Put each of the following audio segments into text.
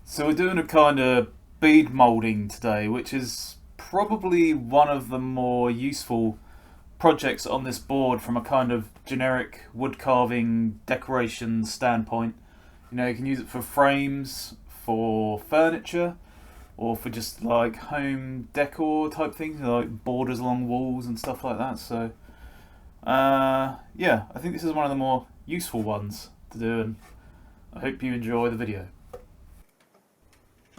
So we're doing a kind of bead moulding today, which is probably one of the more useful projects on this board from a kind of generic wood carving decoration standpoint. You know, you can use it for frames, for furniture, or for just like home decor type things, like borders along walls and stuff like that. So, yeah, I think this is one of the more useful ones to do, and I hope you enjoy the video.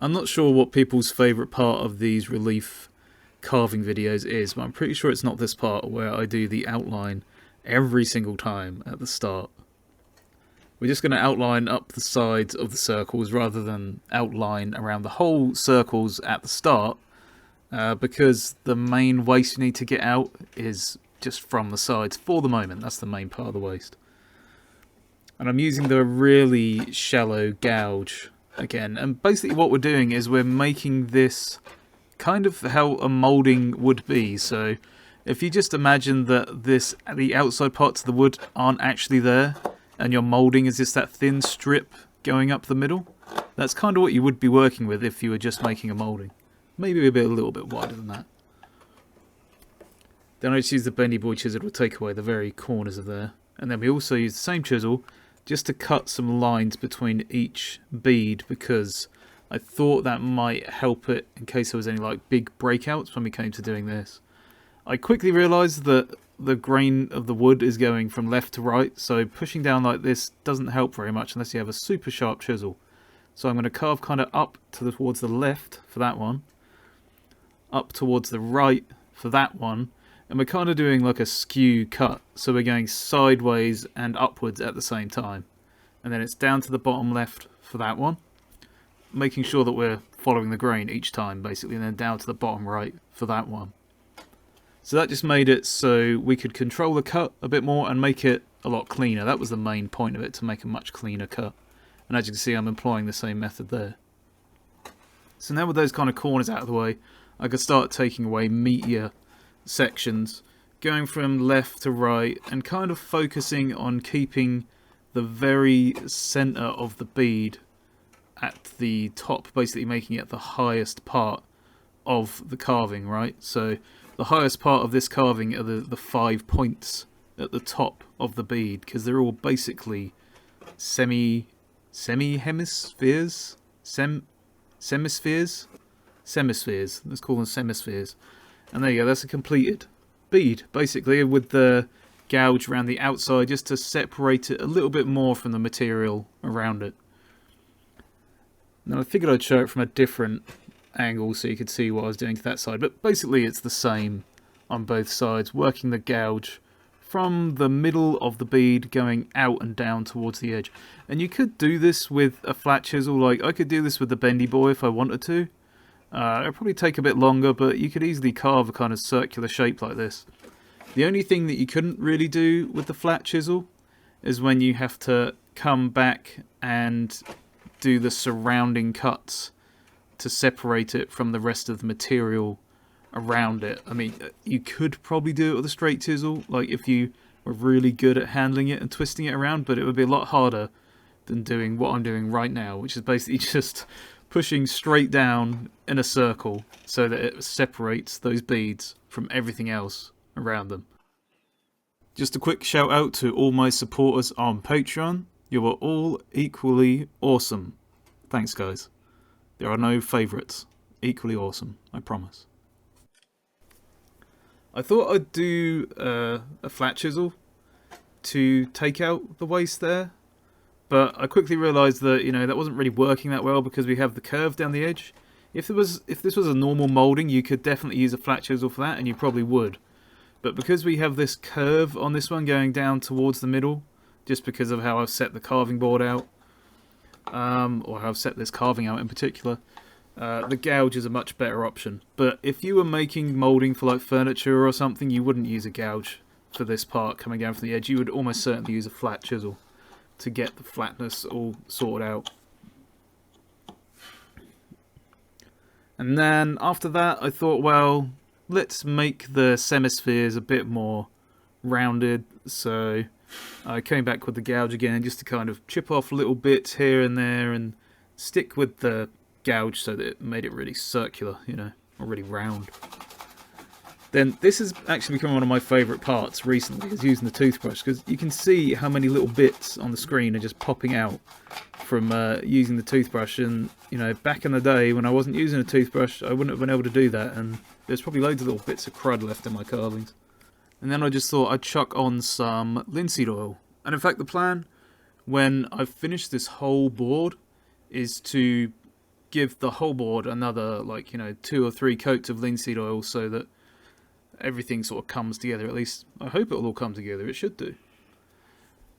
I'm not sure what people's favourite part of these relief carving videos is, but I'm pretty sure it's not this part where I do the outline every single time at the start. We're just going to outline up the sides of the circles rather than outline around the whole circles at the start, because the main waste you need to get out is just from the sides for the moment. That's the main part of the waste. And I'm using the really shallow gouge again, and basically what we're doing is we're making this kind of how a moulding would be. So if you just imagine that the outside parts of the wood aren't actually there, and your moulding is just that thin strip going up the middle, that's kind of what you would be working with if you were just making a moulding. Maybe a little bit wider than that. Then I just use the bendy boy chisel to take away the very corners of there, and then we also use the same chisel just to cut some lines between each bead, because I thought that might help it in case there was any like big breakouts when we came to doing this. I quickly realised that the grain of the wood is going from left to right, so pushing down like this doesn't help very much unless you have a super sharp chisel. So I'm going to carve kind of up towards the left for that one, up towards the right for that one, and we're kind of doing like a skew cut, so we're going sideways and upwards at the same time. And then it's down to the bottom left for that one, making sure that we're following the grain each time basically, and then down to the bottom right for that one. So that just made it so we could control the cut a bit more and make it a lot cleaner. That was the main point of it, to make a much cleaner cut. And as you can see, I'm employing the same method there. So now with those kind of corners out of the way, I could start taking away meatier sections, going from left to right and kind of focusing on keeping the very center of the bead at the top, basically making it the highest part of the carving, right? So the highest part of this carving are the 5 points at the top of the bead, because they're all basically hemispheres, semispheres. Let's call them semispheres. And there you go, that's a completed bead, basically, with the gouge around the outside just to separate it a little bit more from the material around it. Now I figured I'd show it from a different angle so you could see what I was doing to that side, but basically it's the same on both sides, working the gouge from the middle of the bead going out and down towards the edge. And you could do this with a flat chisel, like I could do this with the bendy boy if I wanted to. It'll probably take a bit longer, but you could easily carve a kind of circular shape like this. The only thing that you couldn't really do with the flat chisel is when you have to come back and do the surrounding cuts to separate it from the rest of the material around it. I mean, you could probably do it with a straight chisel, like if you were really good at handling it and twisting it around, but it would be a lot harder than doing what I'm doing right now, which is basically just pushing straight down in a circle so that it separates those beads from everything else around them. Just a quick shout out to all my supporters on Patreon. You are all equally awesome. Thanks, guys. There are no favourites. Equally awesome, I promise. I thought I'd do a flat chisel to take out the waste there, but I quickly realised that, you know, that wasn't really working that well because we have the curve down the edge. If this was a normal moulding, you could definitely use a flat chisel for that, and you probably would. But because we have this curve on this one going down towards the middle, just because of how I've set the carving board out, or how I've set this carving out in particular, the gouge is a much better option. But if you were making moulding for like furniture or something, you wouldn't use a gouge for this part coming down from the edge. You would almost certainly use a flat chisel to get the flatness all sorted out. And then after that I thought, well, let's make the semispheres a bit more rounded, so I came back with the gouge again just to kind of chip off little bits here and there and stick with the gouge so that it made it really circular, you know, or really round. Then this has actually become one of my favourite parts recently, is using the toothbrush, because you can see how many little bits on the screen are just popping out from using the toothbrush. And you know, back in the day when I wasn't using a toothbrush, I wouldn't have been able to do that, and there's probably loads of little bits of crud left in my carvings. And then I just thought I'd chuck on some linseed oil. And in fact, the plan when I've finished this whole board is to give the whole board another, like, you know, 2 or 3 coats of linseed oil, so that everything sort of comes together. At least I hope it'll all come together. It should do.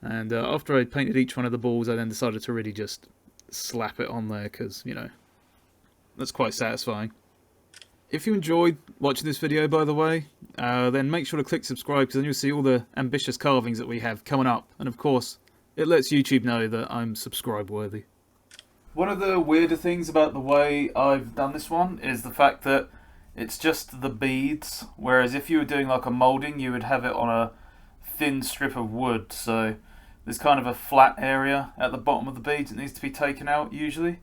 And after I painted each one of the balls, I then decided to really just slap it on there, because, you know, that's quite satisfying. If you enjoyed watching this video, by the way, then make sure to click subscribe, because then you'll see all the ambitious carvings that we have coming up. And of course, it lets YouTube know that I'm subscribe worthy. One of the weirder things about the way I've done this one is the fact that it's just the beads, whereas if you were doing like a moulding, you would have it on a thin strip of wood. So there's kind of a flat area at the bottom of the beads that needs to be taken out usually,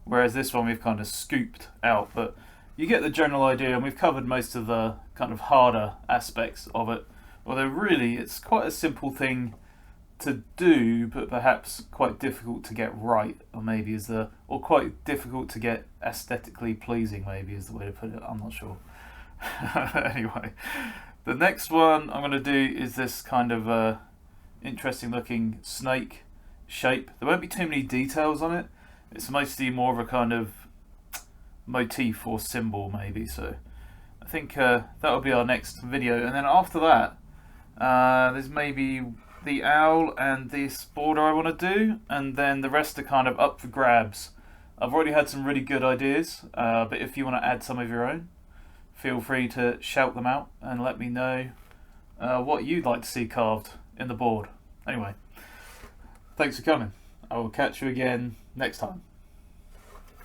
whereas this one we've kind of scooped out. But you get the general idea, and we've covered most of the kind of harder aspects of it. Although really it's quite a simple thing to do, but perhaps quite difficult to get right, or quite difficult to get aesthetically pleasing, maybe is the way to put it. I'm not sure. Anyway, the next one I'm going to do is this kind of interesting looking snake shape. There won't be too many details on it. It's mostly more of a kind of motif or symbol, maybe. So I think that'll be our next video, and then after that there's maybe the owl and this border I want to do, and then the rest are kind of up for grabs. I've already had some really good ideas, but if you want to add some of your own, feel free to shout them out and let me know what you'd like to see carved in the board. Anyway, thanks for coming. I will catch you again next time.